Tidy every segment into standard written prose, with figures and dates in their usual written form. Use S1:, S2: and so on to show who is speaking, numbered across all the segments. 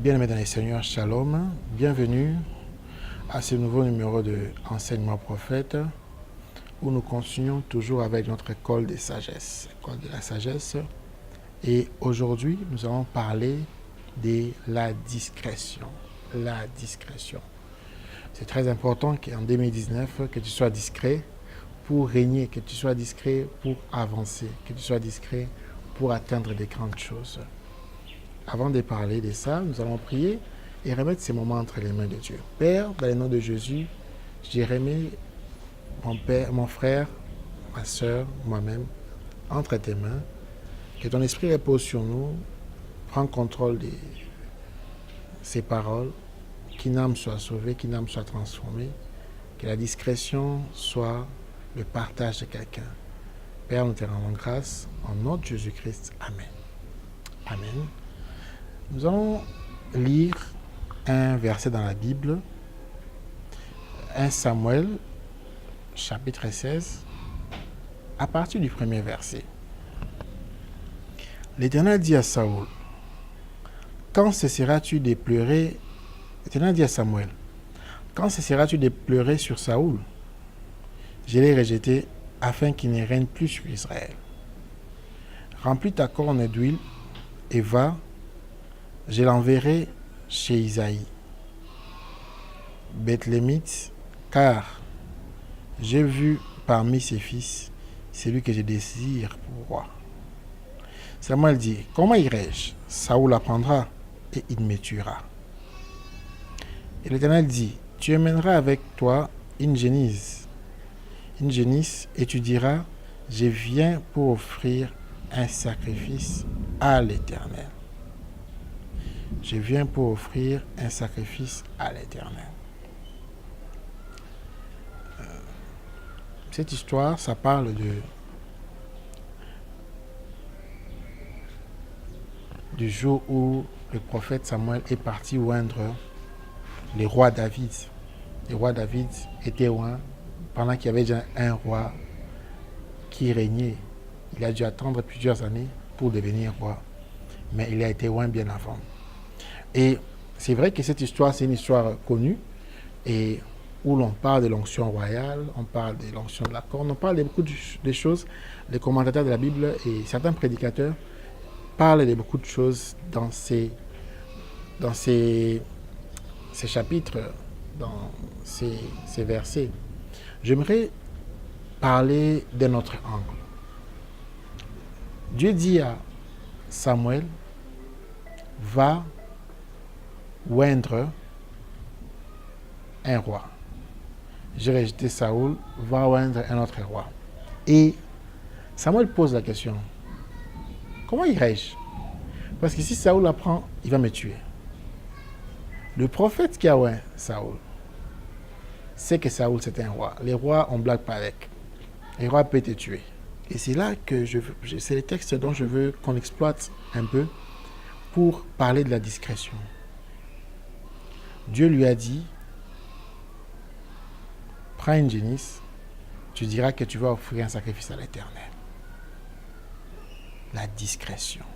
S1: Bien-aimés dans les Seigneurs, Shalom, bienvenue à ce nouveau numéro de Enseignement Prophète où nous continuons toujours avec notre école de sagesse, école de la sagesse. Et aujourd'hui, nous allons parler de la discrétion. La discrétion. C'est très important qu'en 2019, que tu sois discret pour régner, que tu sois discret pour avancer, que tu sois discret pour atteindre des grandes choses. Avant de parler de ça, nous allons prier et remettre ces moments entre les mains de Dieu. Père, dans le nom de Jésus, je remets mon père, mon frère, ma soeur, moi-même, entre tes mains. Que ton esprit repose sur nous. Prends contrôle de ces paroles. Qu'une âme soit sauvée, qu'une âme soit transformée. Que la discrétion soit le partage de quelqu'un. Père, nous te rendons grâce. Au nom de Jésus-Christ. Amen. Amen. Nous allons lire un verset dans la Bible. 1 Samuel, chapitre 16, à partir du premier verset. L'Éternel dit à Saoul, « Quand cesseras-tu de pleurer » L'Éternel dit à Samuel, « Quand cesseras-tu de pleurer sur Saoul? Je l'ai rejeté afin qu'il ne règne plus sur Israël. Remplis ta corne d'huile et va, je l'enverrai chez Isaïe, Bethlémite, car j'ai vu parmi ses fils celui que je désire pour roi. » Samuel dit, « Comment irai-je? Saoul apprendra et il me tuera. » Et l'Éternel dit, « Tu emmèneras avec toi une génisse, et tu diras, je viens pour offrir un sacrifice à l'Éternel. Je viens pour offrir un sacrifice à l'Éternel. » Cette histoire, ça parle du jour où le prophète Samuel est parti oindre le roi David. Le roi David était oint pendant qu'il y avait déjà un roi qui régnait. Il a dû attendre plusieurs années pour devenir roi. Mais il a été oint bien avant. Et c'est vrai que cette histoire, c'est une histoire connue et où l'on parle de l'onction royale, on parle de l'onction de la corne, on parle de beaucoup de choses. Les commentateurs de la Bible et certains prédicateurs parlent de beaucoup de choses dans ces chapitres, dans ces versets. J'aimerais parler d'un autre angle. Dieu dit à Samuel, va oindre un roi. J'ai rejeté Saoul, va oindre un autre roi. Et Samuel pose la question, comment irai-je? Parce que si Saoul apprend, il va me tuer. Le prophète qui a oint Saoul sait que Saoul c'est un roi. Les rois, on ne blague pas avec. Les rois peuvent te tuer. Et c'est là que c'est le texte dont je veux qu'on exploite un peu pour parler de la discrétion. Dieu lui a dit, prends une génisse, tu diras que tu vas offrir un sacrifice à l'Éternel. La discrétion.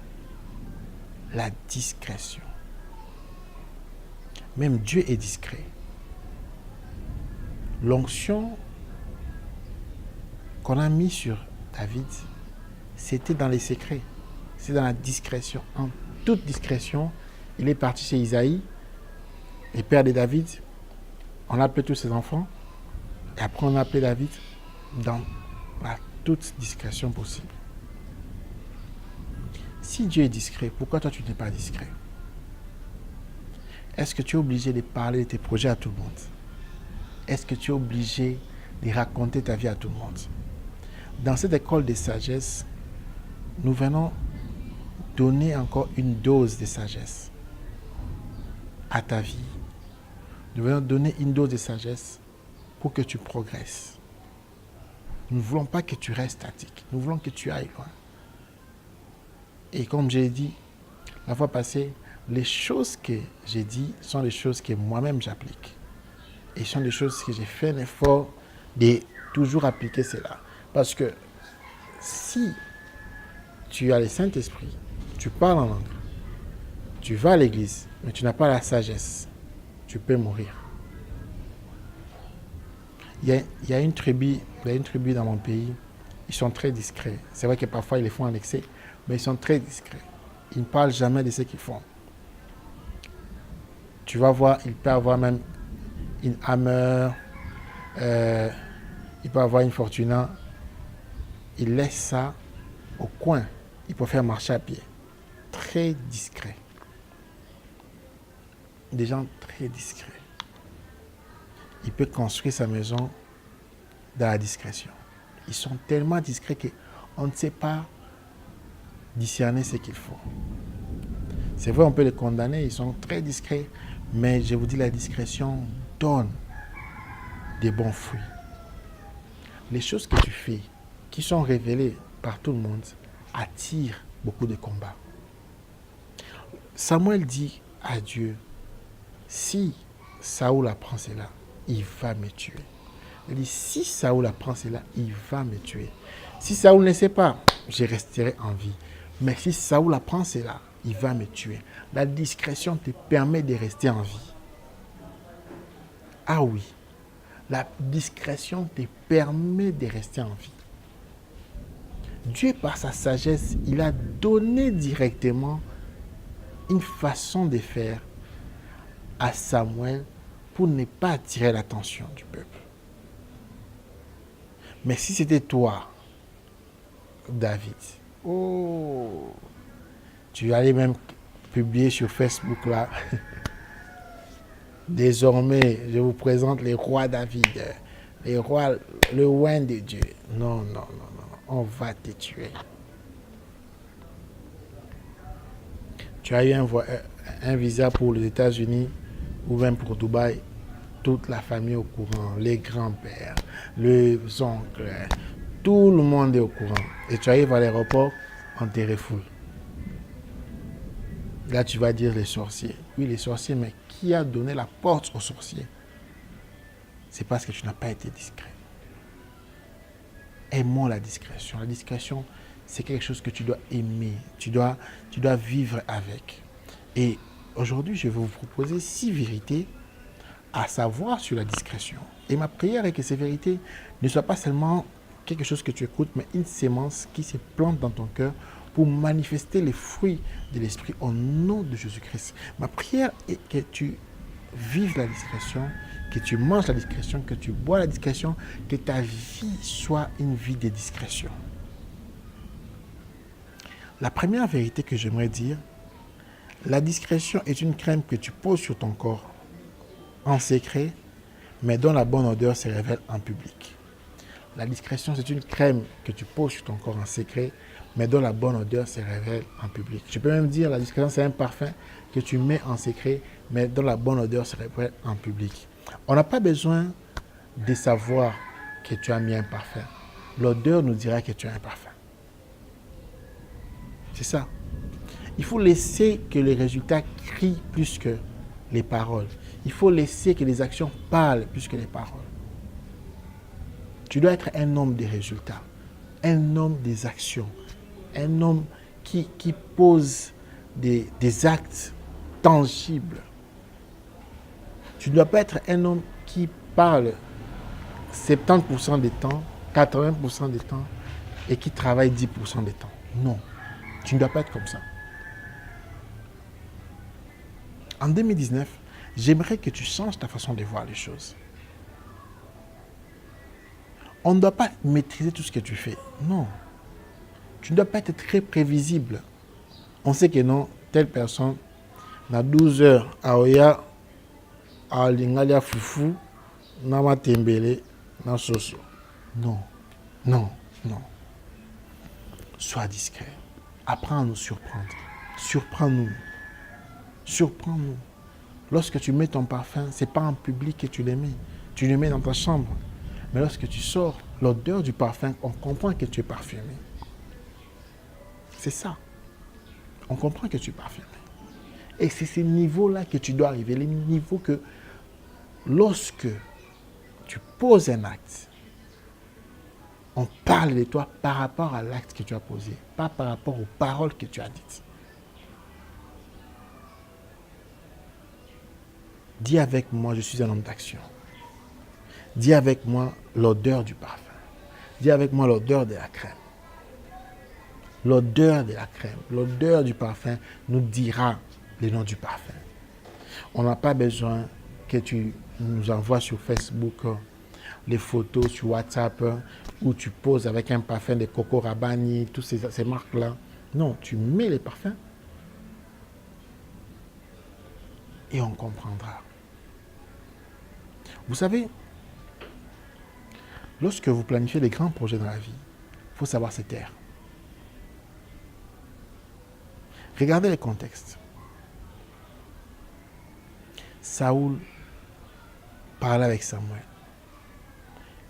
S1: La discrétion. Même Dieu est discret. L'onction qu'on a mis sur David, c'était dans les secrets. C'est dans la discrétion. En toute discrétion, il est parti chez Isaïe, le père de David. On a appelé tous ses enfants. Et après, on a appelé David dans la toute discrétion possible. Si Dieu est discret, pourquoi toi tu n'es pas discret? Est-ce que tu es obligé de parler de tes projets à tout le monde? Est-ce que tu es obligé de raconter ta vie à tout le monde? Dans cette école de sagesse, nous venons donner encore une dose de sagesse à ta vie. Nous venons donner une dose de sagesse pour que tu progresses. Nous ne voulons pas que tu restes statique. Nous voulons que tu ailles loin. Et comme j'ai dit la fois passée, les choses que j'ai dit sont les choses que moi-même j'applique. Et sont des choses que j'ai fait l'effort de toujours appliquer cela. Parce que si tu as le Saint-Esprit, tu parles en langue, Tu vas à l'église, mais tu n'as pas la sagesse. Tu peux mourir. Il y a une tribu dans mon pays. Ils sont très discrets. C'est vrai que parfois ils les font en excès, mais ils sont très discrets. Ils ne parlent jamais de ce qu'ils font. Tu vas voir, il peut avoir même une Hammer, il peut avoir une Fortuna. Il laisse ça au coin. Il peut faire marcher à pied. Très discret. Des gens très discrets. Il peut construire sa maison dans la discrétion. Ils sont tellement discrets qu'on ne sait pas discerner ce qu'ils font. C'est vrai, on peut les condamner, ils sont très discrets, mais je vous dis, la discrétion donne des bons fruits. Les choses que tu fais, qui sont révélées par tout le monde, attirent beaucoup de combats. Samuel dit à Dieu, si Saoul apprend cela, il va me tuer. Il dit, si Saoul apprend cela, il va me tuer. Si Saoul ne sait pas, je resterai en vie. Mais si Saoul apprend cela, il va me tuer. La discrétion te permet de rester en vie. Ah oui, la discrétion te permet de rester en vie. Dieu, par sa sagesse, il a donné directement une façon de faire à Samuel pour ne pas attirer l'attention du peuple. Mais si c'était toi, David, oh, tu allais même publier sur Facebook là. Désormais, je vous présente les rois David, les rois, le roi de Dieu. Non, non, non, non, on va te tuer. Tu as eu un visa pour les États-Unis ou même pour Dubaï, toute la famille au courant, les grands-pères, les oncles, tout le monde est au courant. Et tu arrives à l'aéroport, on te refoule. Là, tu vas dire les sorciers. Oui, les sorciers, mais qui a donné la porte aux sorciers? C'est parce que tu n'as pas été discret. Aimons la discrétion. La discrétion, c'est quelque chose que tu dois aimer. Tu dois vivre avec. Et aujourd'hui, je vais vous proposer 6 vérités à savoir sur la discrétion. Et ma prière est que ces vérités ne soient pas seulement quelque chose que tu écoutes, mais une sémence qui se plante dans ton cœur pour manifester les fruits de l'Esprit au nom de Jésus-Christ. Ma prière est que tu vives la discrétion, que tu manges la discrétion, que tu bois la discrétion, que ta vie soit une vie de discrétion. La première vérité que j'aimerais dire, la discrétion est une crème que tu poses sur ton corps en secret, mais dont la bonne odeur se révèle en public. La discrétion, c'est une crème que tu poses sur ton corps en secret, mais dont la bonne odeur se révèle en public. Je peux même dire la discrétion, c'est un parfum que tu mets en secret, mais dont la bonne odeur se révèle en public. On n'a pas besoin de savoir que tu as mis un parfum. L'odeur nous dira que tu as un parfum. C'est ça. Il faut laisser que les résultats crient plus que les paroles. Il faut laisser que les actions parlent plus que les paroles. Tu dois être un homme des résultats, un homme des actions, un homme qui pose des actes tangibles. Tu ne dois pas être un homme qui parle 70% des temps, 80% des temps et qui travaille 10% des temps. Non, tu ne dois pas être comme ça. En 2019, j'aimerais que tu changes ta façon de voir les choses. On ne doit pas maîtriser tout ce que tu fais. Non. Tu ne dois pas être très prévisible. On sait que non, telle personne, dans 12 heures, à Oya, à Lingalia Foufou, Nama Tembele, na Soso. Non, non, non. Sois discret. Apprends à nous surprendre. Surprends-nous. Surprends-nous. Lorsque tu mets ton parfum, ce n'est pas en public que tu le mets. Tu le mets dans ta chambre. Mais lorsque tu sors, l'odeur du parfum, on comprend que tu es parfumé. C'est ça. On comprend que tu es parfumé. Et c'est ces niveaux-là que tu dois arriver. Les niveaux que lorsque tu poses un acte, on parle de toi par rapport à l'acte que tu as posé, pas par rapport aux paroles que tu as dites. Dis avec moi, je suis un homme d'action. Dis avec moi l'odeur du parfum. Dis avec moi l'odeur de la crème. L'odeur de la crème, l'odeur du parfum nous dira le nom du parfum. On n'a pas besoin que tu nous envoies sur Facebook les photos sur WhatsApp où tu poses avec un parfum de Coco Rabanne, toutes ces marques-là. Non, tu mets les parfums et on comprendra. Vous savez, lorsque vous planifiez des grands projets dans la vie, il faut savoir se taire. Regardez le contexte. Saoul parlait avec Samuel.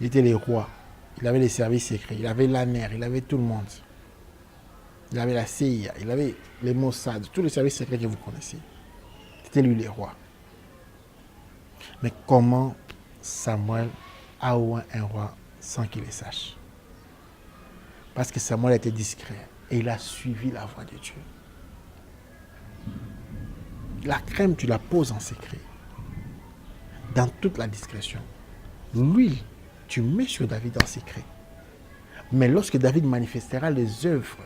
S1: Il était le roi. Il avait les services secrets. Il avait l'ANER. Il avait tout le monde. Il avait la CIA. Il avait les Mossad. Tous les services secrets que vous connaissez. C'était lui le roi. Mais comment Samuel a oint un roi sans qu'il le sache? Parce que Samuel était discret. Et il a suivi la voie de Dieu. La crème, tu la poses en secret. Dans toute la discrétion. L'huile, tu mets sur David en secret. Mais lorsque David manifestera les œuvres,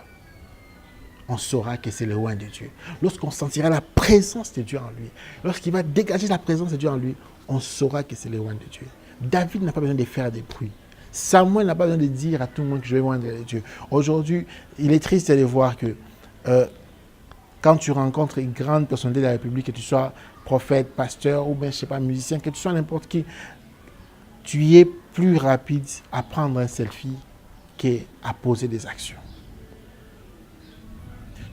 S1: on saura que c'est le roi de Dieu. Lorsqu'on sentira la présence de Dieu en lui, lorsqu'il va dégager la présence de Dieu en lui, on saura que c'est le roi de Dieu. David n'a pas besoin de faire des bruits. Samuel n'a pas besoin de dire à tout le monde que je vais rendre Dieu. Aujourd'hui, il est triste de voir que quand tu rencontres une grande personnalité de la République, que tu sois prophète, pasteur ou bien, je sais pas, musicien, que tu sois n'importe qui, tu es plus rapide à prendre un selfie qu'à poser des actions.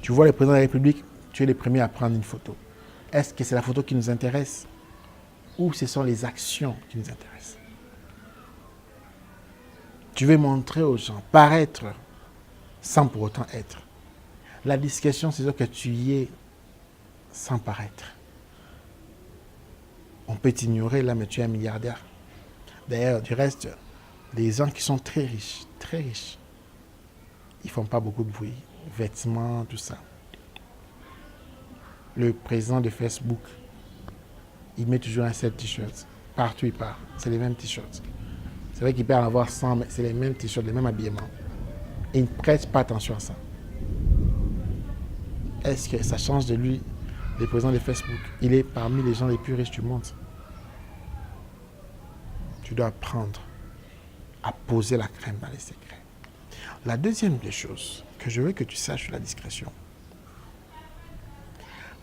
S1: Tu vois le président de la République, tu es le premier à prendre une photo. Est-ce que c'est la photo qui nous intéresse ou ce sont les actions qui nous intéressent? Tu veux montrer aux gens, paraître sans pour autant être. La discrétion, c'est ce que tu y es sans paraître. On peut t'ignorer là, mais tu es un milliardaire. D'ailleurs, du reste, les gens qui sont très riches, ils ne font pas beaucoup de bruit. Vêtements, tout ça. Le président de Facebook, il met toujours un seul t-shirt. Partout il part, c'est les mêmes t-shirts. C'est vrai qu'il peut en avoir 100, mais c'est les mêmes t-shirts, les mêmes habillements. Et il ne prête pas attention à ça. Est-ce que ça change de lui, le président de Facebook? Il est parmi les gens les plus riches du monde. Tu dois apprendre à poser la crème dans les secrets. La deuxième des choses que je veux que tu saches sur la discrétion,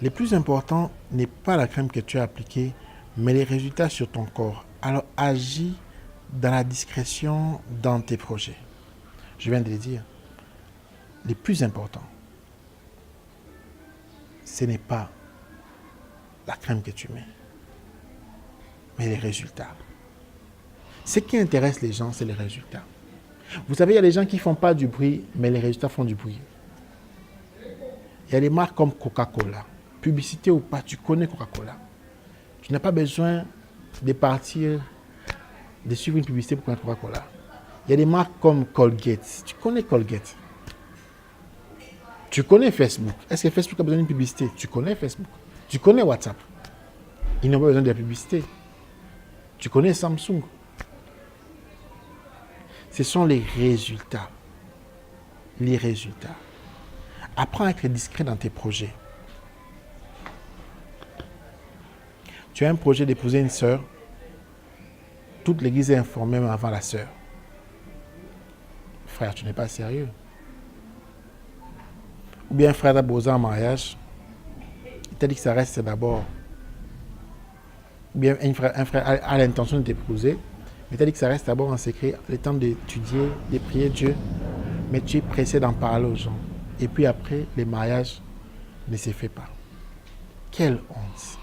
S1: le plus important n'est pas la crème que tu as appliquée, mais les résultats sur ton corps. Alors agis dans la discrétion dans tes projets. Je viens de le dire. Le plus important, ce n'est pas la crème que tu mets, mais les résultats. Ce qui intéresse les gens, c'est les résultats. Vous savez, il y a des gens qui ne font pas du bruit, mais les résultats font du bruit. Il y a des marques comme Coca-Cola. Publicité ou pas, tu connais Coca-Cola. Tu n'as pas besoin de partir, de suivre une publicité pour connaître Coca-Cola. Il y a des marques comme Colgate. Tu connais Colgate. Tu connais Facebook. Est-ce que Facebook a besoin d'une publicité? Tu connais Facebook. Tu connais WhatsApp. Ils n'ont pas besoin de la publicité. Tu connais Samsung. Ce sont les résultats. Les résultats. Apprends à être discret dans tes projets. Tu as un projet d'épouser une sœur. Toute l'église est informée même avant la sœur. Frère, tu n'es pas sérieux. Ou bien un frère t'a posé en mariage. Il t'a dit que ça reste d'abord. Ou bien un frère a l'intention de t'épouser. Mais il t'a dit que ça reste d'abord en secret. Le temps d'étudier, de prier Dieu. Mais tu es pressé d'en parler aux gens. Et puis après, le mariage ne se fait pas. Quelle honte.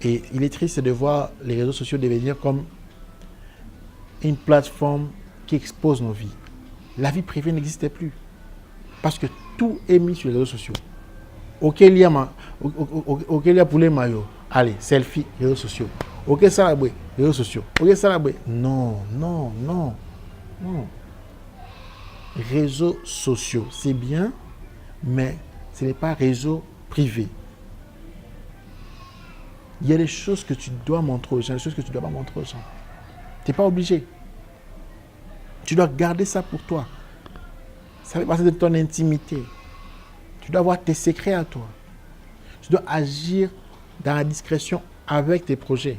S1: Et il est triste de voir les réseaux sociaux devenir comme une plateforme qui expose nos vies. La vie privée n'existait plus. Parce que tout est mis sur les réseaux sociaux. Ok, il y a pour les maillots. Allez, selfie, réseaux sociaux. Ok, ça la bouée, réseaux sociaux. Ok, ça la bouée. Non. Réseaux sociaux, c'est bien, mais ce n'est pas réseau privé. Il y a des choses que tu dois montrer aux gens, des choses que tu ne dois pas montrer aux gens. Tu n'es pas obligé. Tu dois garder ça pour toi. Ça fait partie de ton intimité. Tu dois avoir tes secrets à toi. Tu dois agir dans la discrétion avec tes projets.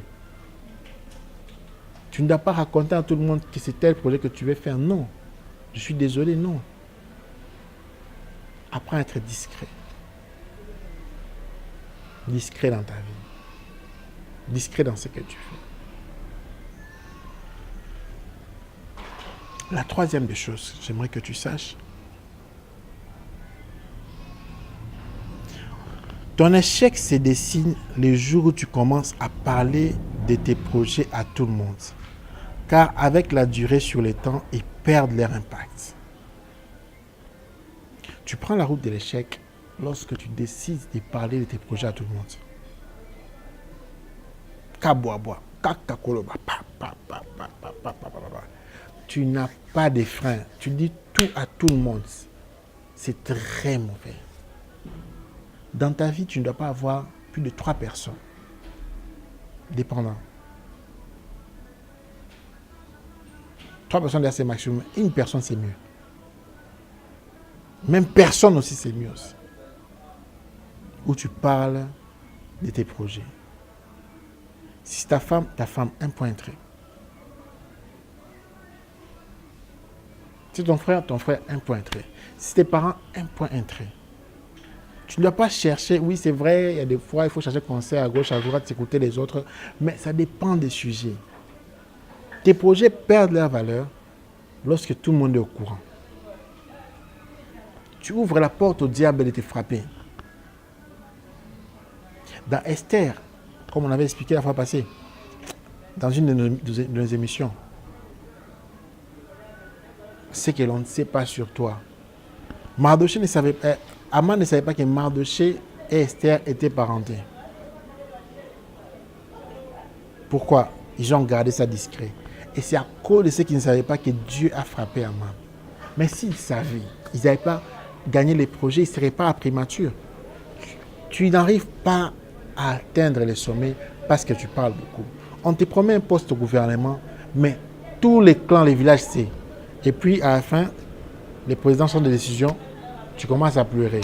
S1: Tu ne dois pas raconter à tout le monde que c'est tel projet que tu veux faire. Non. Je suis désolé, non. Apprends à être discret. Discret dans ta vie. Discret dans ce que tu fais. La troisième des choses, j'aimerais que tu saches, ton échec se dessine les jours où tu commences à parler de tes projets à tout le monde. Car avec la durée sur le temps, ils perdent leur impact. Tu prends la route de l'échec lorsque tu décides de parler de tes projets à tout le monde. Tu n'as pas de frein. Tu dis tout à tout le monde. C'est très mauvais. Dans ta vie, tu ne dois pas avoir plus de 3 personnes dépendantes. 3 personnes, c'est maximum. Une personne, c'est mieux. Même personne aussi, c'est mieux aussi. Où tu parles de tes projets. Si c'est ta femme, un point entrée. Si c'est ton frère, un point entrée. Si c'est tes parents, un point entrée. Tu ne dois pas chercher, oui c'est vrai, il y a des fois il faut chercher conseil à gauche, à droite, s'écouter les autres, mais ça dépend des sujets. Tes projets perdent leur valeur lorsque tout le monde est au courant. Tu ouvres la porte au diable de te frapper. Dans Esther, comme on avait expliqué la fois passée, dans une de nos émissions, c'est que l'on ne sait pas sur toi. Mardoché ne savait pas, Aman ne savait pas que Mardoché et Esther étaient parentés. Pourquoi? Ils ont gardé ça discret. Et c'est à cause de ceux qui ne savaient pas que Dieu a frappé Aman. Mais s'ils savaient, ils n'avaient pas gagné les projets, ils ne seraient pas à primature. Tu n'arrives pas à atteindre les sommets parce que tu parles beaucoup. On te promet un poste au gouvernement, mais tous les clans, les villages, c'est. Et puis à la fin, les présidents sont des décisions, tu commences à pleurer.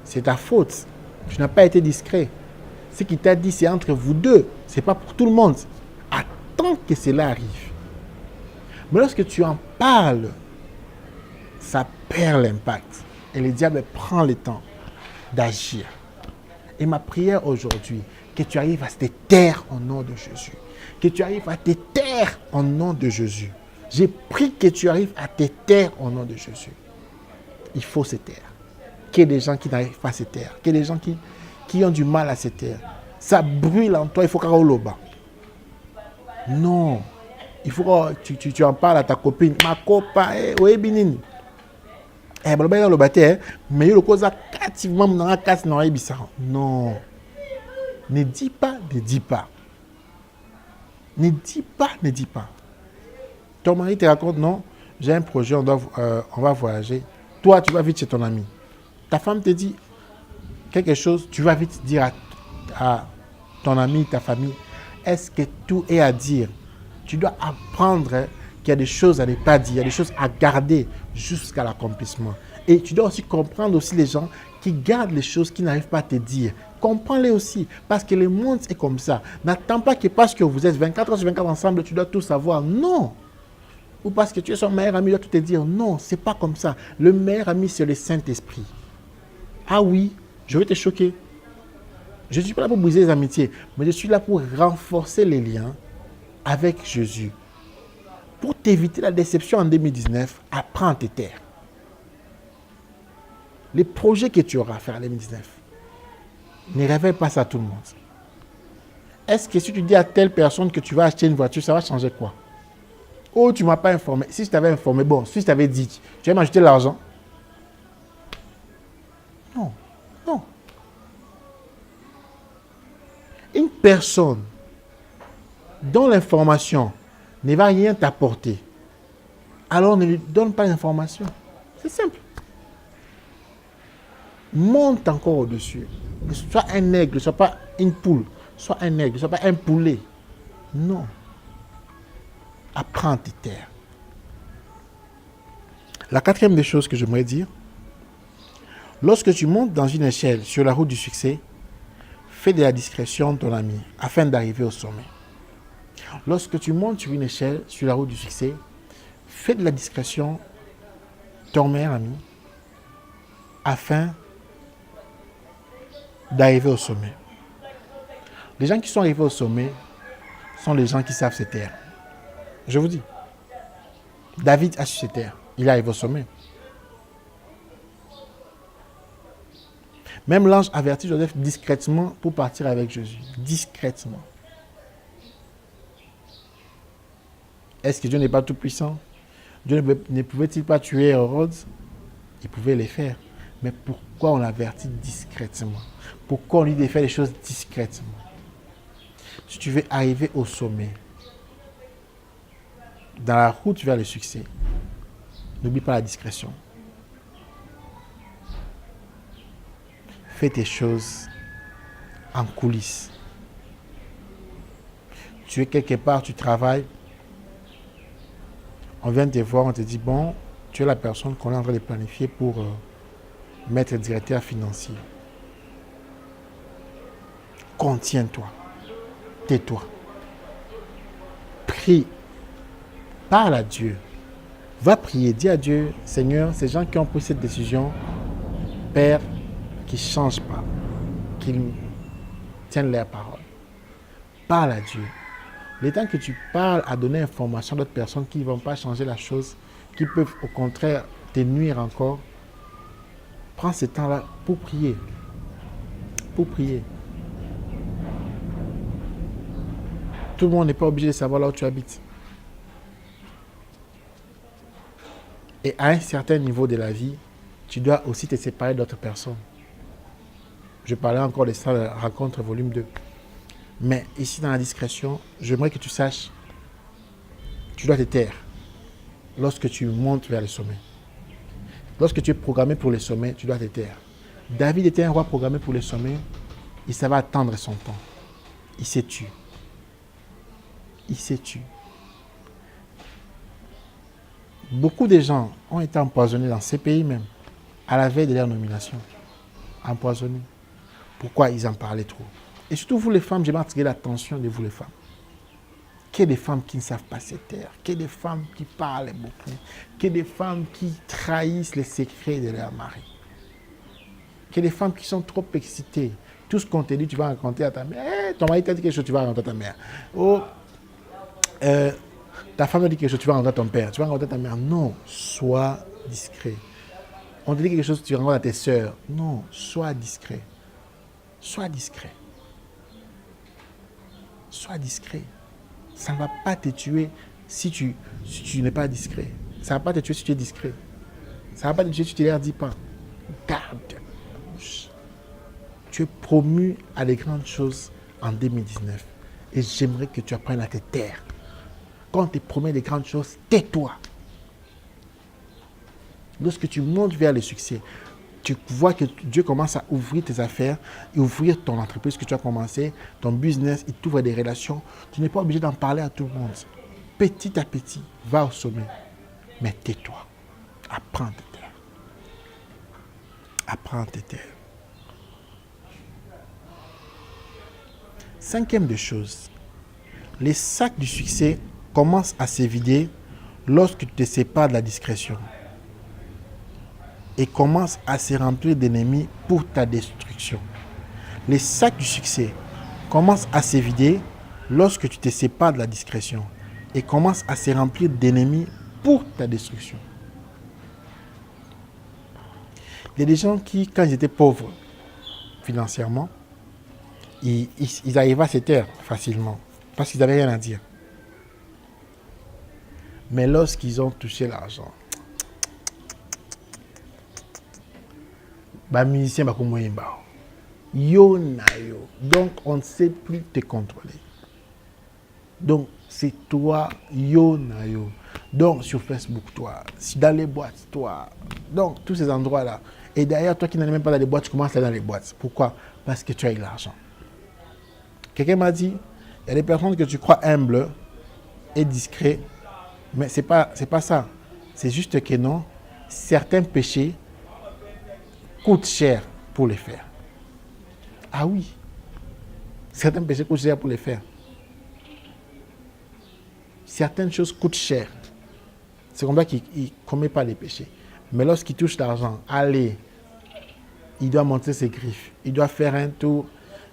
S1: C'est ta faute. Tu n'as pas été discret. Ce qu'il t'a dit, c'est entre vous deux. Ce n'est pas pour tout le monde. Attends que cela arrive. Mais lorsque tu en parles, ça perd l'impact. Et le diable prend le temps d'agir. Et ma prière aujourd'hui, que tu arrives à te taire au nom de Jésus. Que tu arrives à te taire au nom de Jésus. J'ai pris que tu arrives à te taire au nom de Jésus. Il faut se taire. Qu'il y ait des gens qui n'arrivent pas à se taire. Qu'il y ait des gens qui ont du mal à se taire. Ça brûle en toi, il faut qu'on le bas. Non. Il faut que tu en parles à ta copine. Ma copine, oui, binini. Le bâtiment, mais le cause activement dans la casse dans non. Ne dis pas, ne dis pas. Ne dis pas, ne dis pas. Ton mari te raconte, non, j'ai un projet, on va voyager. Toi, tu vas vite chez ton ami. Ta femme te dit quelque chose, tu vas vite dire à ton ami, ta famille, est-ce que tout est à dire? Tu dois apprendre qu'il y a des choses à ne pas dire, il y a des choses à garder jusqu'à l'accomplissement. Et tu dois aussi comprendre aussi les gens qui gardent les choses qui n'arrivent pas à te dire. Comprends-les aussi, parce que le monde est comme ça. N'attends pas que parce que vous êtes 24 heures sur 24 ensemble, tu dois tout savoir. Non. Ou parce que tu es son meilleur ami, il doit tout te dire. Non, c'est pas comme ça. Le meilleur ami, c'est le Saint-Esprit. Ah oui, je vais te choquer. Je ne suis pas là pour briser les amitiés, mais je suis là pour renforcer les liens avec Jésus. Pour t'éviter la déception en 2019, apprends à te taire. Les projets que tu auras à faire en 2019, ne révèle pas ça à tout le monde. Est-ce que si tu dis à telle personne que tu vas acheter une voiture, ça va changer quoi? Oh, tu ne m'as pas informé. Si je t'avais informé, bon, si je t'avais dit, tu vas m'ajouter l'argent? Non, non. Une personne dont l'information ne va rien t'apporter, alors ne lui donne pas l'information. C'est simple. Monte encore au-dessus. Ne sois un aigle, ne sois pas une poule, sois un aigle, sois pas un poulet. Non. Apprends à te taire. La quatrième des choses que j'aimerais dire, lorsque tu montes dans une échelle sur la route du succès, fais de la discrétion ton ami afin d'arriver au sommet. Lorsque tu montes sur une échelle sur la route du succès, fais de la discrétion ton meilleur ami afin d'arriver au sommet. Les gens qui sont arrivés au sommet sont les gens qui savent se taire. Je vous dis, David a su se taire. Il arrive au sommet. Même l'ange avertit Joseph discrètement pour partir avec Jésus. Discrètement. Est-ce que Dieu n'est pas tout puissant? Dieu ne pouvait-il pas tuer Hérode? Il pouvait les faire. Mais pourquoi on l'avertit discrètement? Pourquoi on lui dit de faire les choses discrètement? Si tu veux arriver au sommet, dans la route vers le succès, n'oublie pas la discrétion. Fais tes choses en coulisses. Tu es quelque part, tu travailles. On vient te voir, on te dit, bon, tu es la personne qu'on est en train de planifier pour mettre directeur financier. Contiens-toi. Tais-toi. Prie. Parle à Dieu. Va prier. Dis à Dieu, Seigneur, ces gens qui ont pris cette décision, Père, qu'ils ne changent pas. Qu'ils tiennent leur parole. Parle à Dieu. Le temps que tu parles à donner information à d'autres personnes qui ne vont pas changer la chose, qui peuvent au contraire te nuire encore, prends ce temps-là pour prier. Pour prier. Tout le monde n'est pas obligé de savoir là où tu habites. Et à un certain niveau de la vie, tu dois aussi te séparer d'autres personnes. Je parlais encore de ça, la rencontre volume 2. Mais ici, dans la discrétion, j'aimerais que tu saches, tu dois te taire lorsque tu montes vers le sommet. Lorsque tu es programmé pour le sommet, tu dois te taire. David était un roi programmé pour le sommet. Il savait attendre son temps. Il s'est tué. Il s'est tué. Beaucoup de gens ont été empoisonnés dans ces pays même, à la veille de leur nomination. Empoisonnés. Pourquoi? Ils en parlaient trop. Et surtout vous les femmes, j'aimerais attirer l'attention de vous les femmes. Qu'il y ait des femmes qui ne savent pas se taire, qu'il y ait des femmes qui parlent beaucoup, qu'il y ait des femmes qui trahissent les secrets de leur mari. Qu'il y ait des femmes qui sont trop excitées. Tout ce qu'on te dit, tu vas raconter à ta mère. Hey, ton mari t'a dit quelque chose, tu vas raconter à ta mère. Oh, ta femme a dit quelque chose, tu vas raconter à ton père. Tu vas raconter à ta mère. Non, sois discret. On te dit quelque chose, tu racontes à tes sœurs. Non, sois discret. Sois discret. Sois discret. Ça ne va pas te tuer si tu n'es pas discret. Ça ne va pas te tuer si tu es discret. Ça ne va pas te tuer si tu ne leur dis pas. Garde ta bouche. Tu es promu à des grandes choses en 2019. Et j'aimerais que tu apprennes à te taire. Quand on te promet des grandes choses, tais-toi. Lorsque tu montes vers le succès, tu vois que Dieu commence à ouvrir tes affaires et ouvrir ton entreprise que tu as commencé, ton business, il t'ouvre des relations. Tu n'es pas obligé d'en parler à tout le monde. Petit à petit, va au sommet. Mais tais-toi. Apprends à te taire. Apprends à te taire. Cinquième des choses, les sacs du succès commencent à se vider lorsque tu te sépares de la discrétion et commencent à se remplir d'ennemis pour ta destruction. Les sacs du succès commencent à se vider lorsque tu te sépares de la discrétion et commencent à se remplir d'ennemis pour ta destruction. Il y a des gens qui, quand ils étaient pauvres financièrement, ils arrivaient à se taire facilement parce qu'ils n'avaient rien à dire. Mais lorsqu'ils ont touché l'argent, musicien yo na yo. Donc on ne sait plus te contrôler. Donc c'est toi yo na yo. Donc sur Facebook toi, dans les boîtes toi. Donc tous ces endroits là. Et d'ailleurs toi qui n'es même pas dans les boîtes, tu commences à aller dans les boîtes. Pourquoi? Parce que tu as eu l'argent. Quelqu'un m'a dit, il y a des personnes que tu crois humbles et discrets, mais c'est pas ça. C'est juste que non, certains péchés coûtent cher pour les faire. Ah oui, certains péchés coûtent cher pour les faire. Certaines choses coûtent cher. C'est comme ça qu'il ne commet pas les péchés. Mais lorsqu'il touche l'argent, allez, il doit monter ses griffes. Il doit faire un tour.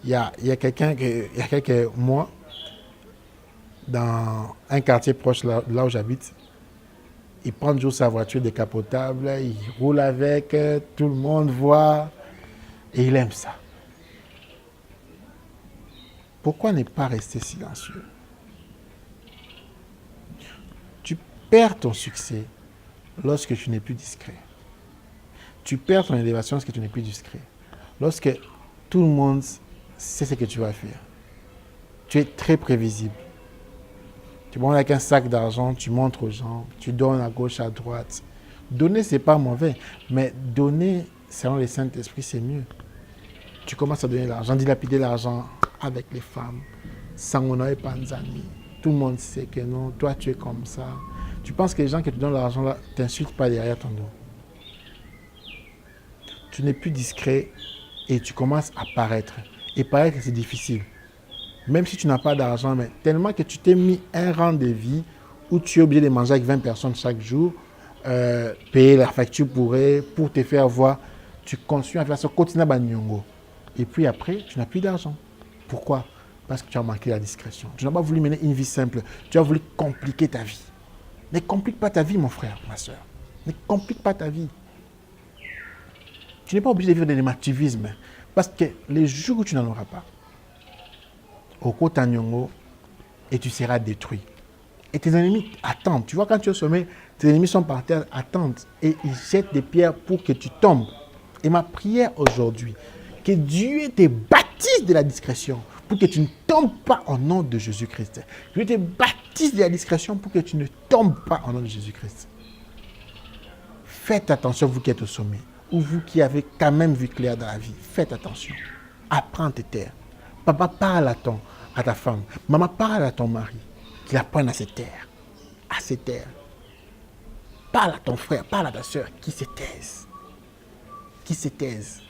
S1: Il y a quelques mois, dans un quartier proche là où j'habite, il prend toujours sa voiture décapotable, il roule avec, tout le monde voit, et il aime ça. Pourquoi ne pas rester silencieux? Tu perds ton succès lorsque tu n'es plus discret. Tu perds ton élévation lorsque tu n'es plus discret. Lorsque tout le monde sait ce que tu vas faire. Tu es très prévisible. Tu montes avec un sac d'argent, tu montres aux gens, tu donnes à gauche, à droite. Donner, ce n'est pas mauvais, mais donner, selon le Saint-Esprit, c'est mieux. Tu commences à donner l'argent, dilapider l'argent avec les femmes, Sangono et Panzani. Tout le monde sait que non, toi tu es comme ça. Tu penses que les gens qui te donnent l'argent là ne t'insultent pas derrière ton dos. Tu n'es plus discret et tu commences à paraître. Et paraître, c'est difficile. Même si tu n'as pas d'argent, mais tellement que tu t'es mis un rang de vie où tu es obligé de manger avec 20 personnes chaque jour, payer la facture pour te faire voir, tu continues à faire ce quotidien Banyongo. Et puis après, tu n'as plus d'argent. Pourquoi? Parce que tu as manqué la discrétion. Tu n'as pas voulu mener une vie simple. Tu as voulu compliquer ta vie. Ne complique pas ta vie, mon frère, ma soeur. Ne complique pas ta vie. Tu n'es pas obligé de vivre de l'émativisme. Parce que les jours où tu n'en auras pas, au côté Nyongo, et tu seras détruit. Et tes ennemis attendent. Tu vois, quand tu es au sommet, tes ennemis sont par terre, attendent. Et ils jettent des pierres pour que tu tombes. Et ma prière aujourd'hui, que Dieu te baptise de la discrétion pour que tu ne tombes pas au nom de Jésus-Christ. Dieu te baptise de la discrétion pour que tu ne tombes pas au nom de Jésus-Christ. Faites attention, vous qui êtes au sommet, ou vous qui avez quand même vu clair dans la vie. Faites attention. Apprends à te taire. Papa, parle à ta femme. Maman, parle à ton mari. Qu'il apprenne à se taire. À se taire. Parle à ton frère, parle à ta soeur, qui se taise. Qui se taise.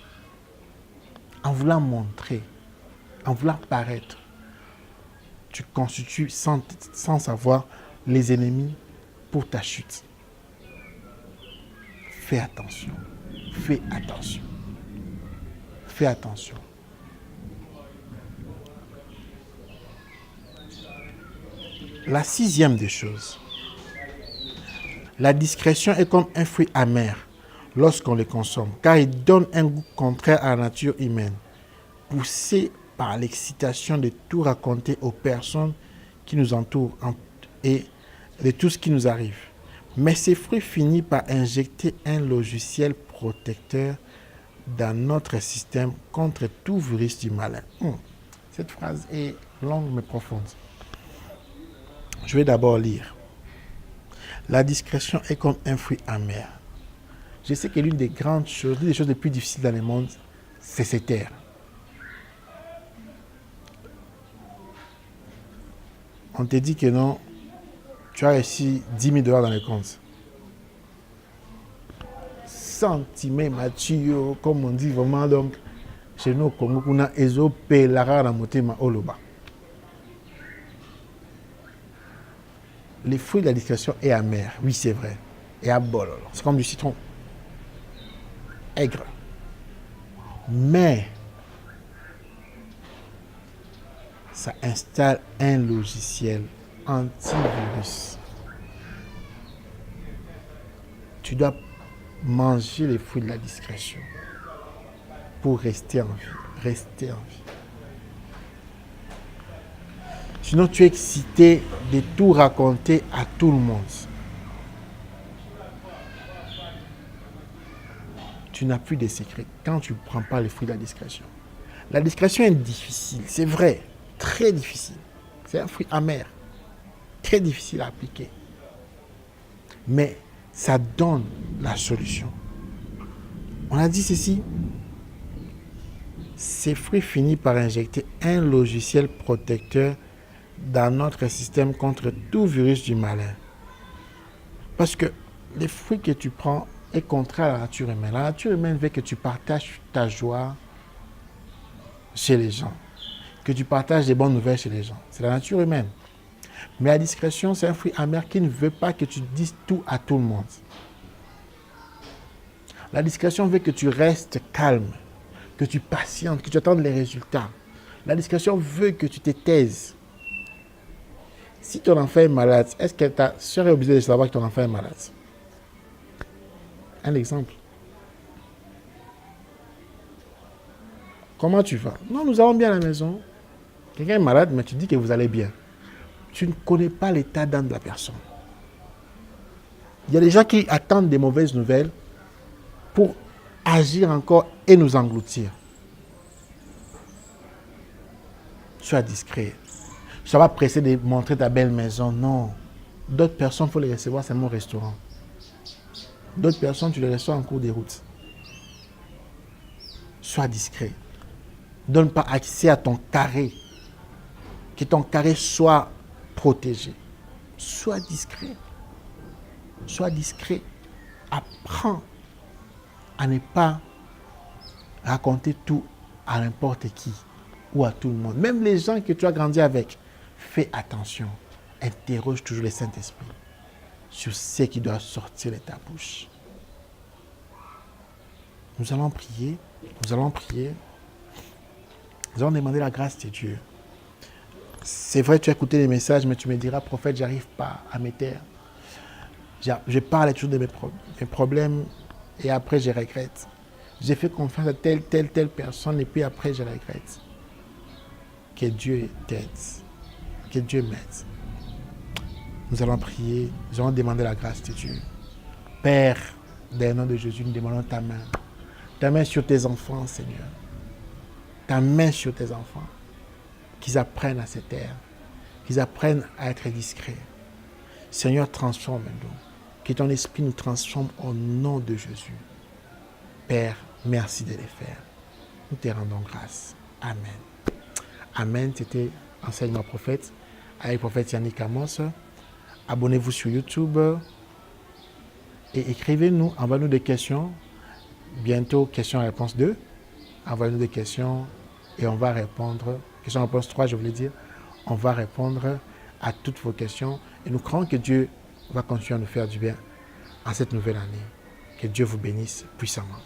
S1: En voulant montrer, en voulant paraître, tu constitues sans savoir les ennemis pour ta chute. Fais attention. Fais attention. Fais attention. La sixième des choses. La discrétion est comme un fruit amer lorsqu'on le consomme, car il donne un goût contraire à la nature humaine, poussé par l'excitation de tout raconter aux personnes qui nous entourent et de tout ce qui nous arrive. Mais ces fruits finissent par injecter un logiciel protecteur dans notre système contre tout virus du malin. Cette phrase est longue mais profonde. Je vais d'abord lire. La discrétion est comme un fruit amer. Je sais que l'une des grandes choses, l'une des choses les plus difficiles dans le monde, c'est se taire. On te dit que non, tu as reçu 10 000 $ dans le compte. Sentiment Mathieu, comme on dit vraiment, donc, chez nous au Congo, on a ezopé la rare motema oloba. Les fruits de la discrétion est amer, oui c'est vrai, et à bol, c'est comme du citron, aigre. Mais ça installe un logiciel antivirus. Tu dois manger les fruits de la discrétion pour rester en vie, rester en vie. Sinon, tu es excité de tout raconter à tout le monde. Tu n'as plus de secrets quand tu ne prends pas les fruits de la discrétion. La discrétion est difficile, c'est vrai, très difficile. C'est un fruit amer, très difficile à appliquer. Mais ça donne la solution. On a dit ceci. ces fruits finissent par injecter un logiciel protecteur dans notre système contre tout virus du malin. Parce que les fruits que tu prends est contraire à la nature humaine. La nature humaine veut que tu partages ta joie chez les gens, que tu partages des bonnes nouvelles chez les gens. C'est la nature humaine. Mais la discrétion, c'est un fruit amer qui ne veut pas que tu dises tout à tout le monde. La discrétion veut que tu restes calme, que tu patientes, que tu attendes les résultats. La discrétion veut que tu te taises. Si ton enfant est malade, est-ce que ta soeur est obligée de savoir que ton enfant est malade? Un exemple. Comment tu vas? Non, nous allons bien à la maison. Quelqu'un est malade, mais tu dis que vous allez bien. Tu ne connais pas l'état d'âme de la personne. Il y a des gens qui attendent des mauvaises nouvelles pour agir encore et nous engloutir. Sois discret. Sois pas pressé de montrer ta belle maison. Non. D'autres personnes, il faut les recevoir, c'est mon restaurant. D'autres personnes, tu les reçois en cours de route. Sois discret. Donne pas accès à ton carré. Que ton carré soit protégé. Sois discret. Sois discret. Apprends à ne pas raconter tout à n'importe qui ou à tout le monde. Même les gens que tu as grandi avec. Fais attention. Interroge toujours le Saint-Esprit sur ce qui doit sortir de ta bouche. Nous allons prier. Nous allons prier. Nous allons demander la grâce de Dieu. C'est vrai, tu as écouté les messages, mais tu me diras, prophète, j'arrive pas à me taire. Je parle toujours de mes problèmes et après je regrette. J'ai fait confiance à telle personne et puis après je regrette. Que Dieu t'aide. Que Dieu m'aide. Nous allons prier, nous allons demander la grâce de Dieu. Père, dans le nom de Jésus, nous demandons ta main. Ta main sur tes enfants, Seigneur. Ta main sur tes enfants. Qu'ils apprennent à se taire. Qu'ils apprennent à être discrets. Seigneur, transforme-nous. Que ton esprit nous transforme au nom de Jésus. Père, merci de les faire. Nous te rendons grâce. Amen. Amen. C'était Enseignement Prophète avec Prophète Yannick Amos. Abonnez-vous sur YouTube et écrivez-nous, envoyez-nous des questions. Bientôt, questions-réponses 2. Envoyez-nous des questions et on va répondre. Question-réponse 3, je voulais dire. On va répondre à toutes vos questions et nous croyons que Dieu va continuer à nous faire du bien en cette nouvelle année. Que Dieu vous bénisse puissamment.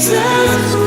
S2: Jesus.